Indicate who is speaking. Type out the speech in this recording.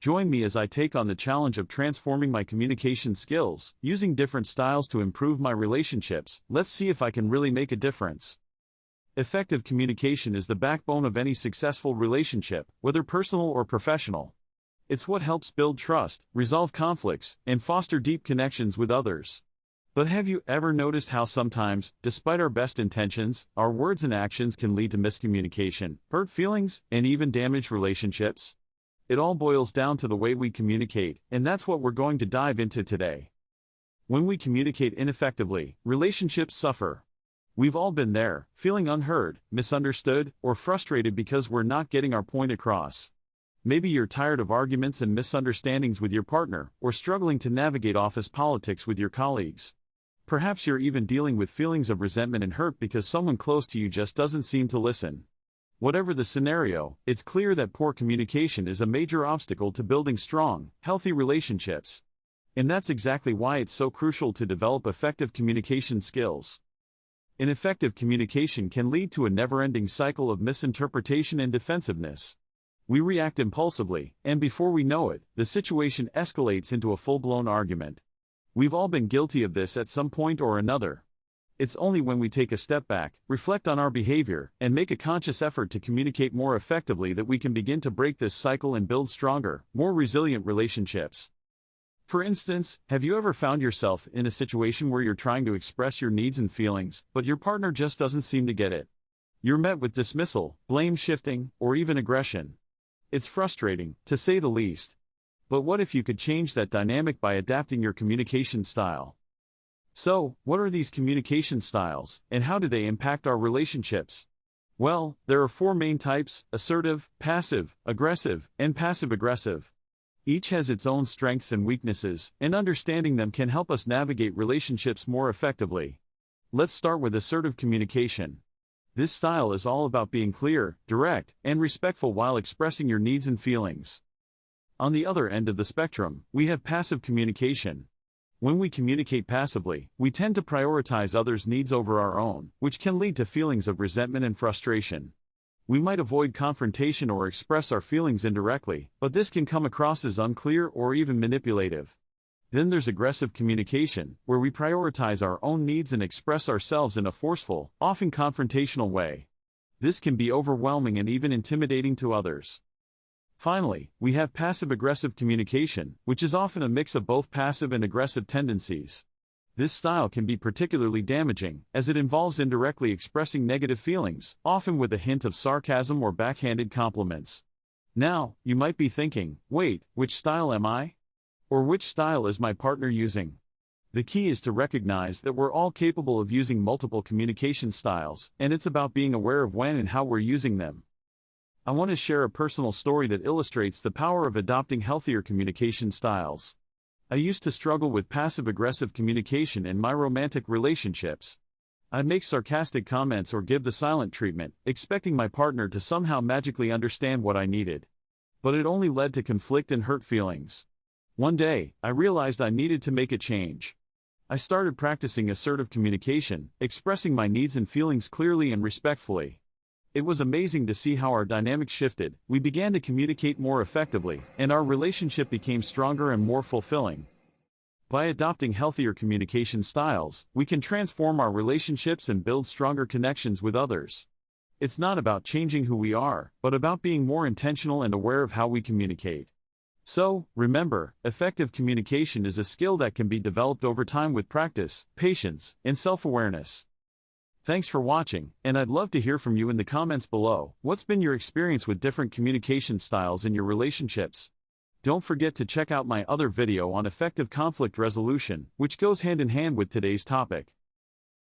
Speaker 1: Join me as I take on the challenge of transforming my communication skills, using different styles to improve my relationships. Let's see if I can really make a difference. Effective communication is the backbone of any successful relationship, whether personal or professional. It's what helps build trust, resolve conflicts, and foster deep connections with others. But have you ever noticed how sometimes, despite our best intentions, our words and actions can lead to miscommunication, hurt feelings, and even damage relationships? It all boils down to the way we communicate, and that's what we're going to dive into today. When we communicate ineffectively, relationships suffer. We've all been there, feeling unheard, misunderstood, or frustrated because we're not getting our point across. Maybe you're tired of arguments and misunderstandings with your partner, or struggling to navigate office politics with your colleagues. Perhaps you're even dealing with feelings of resentment and hurt because someone close to you just doesn't seem to listen. Whatever the scenario, it's clear that poor communication is a major obstacle to building strong, healthy relationships. And that's exactly why it's so crucial to develop effective communication skills. Ineffective communication can lead to a never-ending cycle of misinterpretation and defensiveness. We react impulsively, and before we know it, the situation escalates into a full-blown argument. We've all been guilty of this at some point or another. It's only when we take a step back, reflect on our behavior, and make a conscious effort to communicate more effectively that we can begin to break this cycle and build stronger, more resilient relationships. For instance, have you ever found yourself in a situation where you're trying to express your needs and feelings, but your partner just doesn't seem to get it? You're met with dismissal, blame shifting, or even aggression. It's frustrating, to say the least. But what if you could change that dynamic by adapting your communication style? So, what are these communication styles, and how do they impact our relationships? Well, there are 4 main types: assertive, passive, aggressive, and passive-aggressive. Each has its own strengths and weaknesses, and understanding them can help us navigate relationships more effectively. Let's start with assertive communication. This style is all about being clear, direct, and respectful while expressing your needs and feelings. On the other end of the spectrum, we have passive communication. When we communicate passively, we tend to prioritize others' needs over our own, which can lead to feelings of resentment and frustration. We might avoid confrontation or express our feelings indirectly, but this can come across as unclear or even manipulative. Then there's aggressive communication, where we prioritize our own needs and express ourselves in a forceful, often confrontational way. This can be overwhelming and even intimidating to others. Finally, we have passive-aggressive communication, which is often a mix of both passive and aggressive tendencies. This style can be particularly damaging, as it involves indirectly expressing negative feelings, often with a hint of sarcasm or backhanded compliments. Now, you might be thinking, wait, which style am I? Or which style is my partner using? The key is to recognize that we're all capable of using multiple communication styles, and it's about being aware of when and how we're using them. I want to share a personal story that illustrates the power of adopting healthier communication styles. I used to struggle with passive-aggressive communication in my romantic relationships. I'd make sarcastic comments or give the silent treatment, expecting my partner to somehow magically understand what I needed. But it only led to conflict and hurt feelings. One day, I realized I needed to make a change. I started practicing assertive communication, expressing my needs and feelings clearly and respectfully. It was amazing to see how our dynamic shifted. We began to communicate more effectively, and our relationship became stronger and more fulfilling. By adopting healthier communication styles, we can transform our relationships and build stronger connections with others. It's not about changing who we are, but about being more intentional and aware of how we communicate. So, remember, effective communication is a skill that can be developed over time with practice, patience, and self-awareness. Thanks for watching, and I'd love to hear from you in the comments below. What's been your experience with different communication styles in your relationships? Don't forget to check out my other video on effective conflict resolution, which goes hand in hand with today's topic.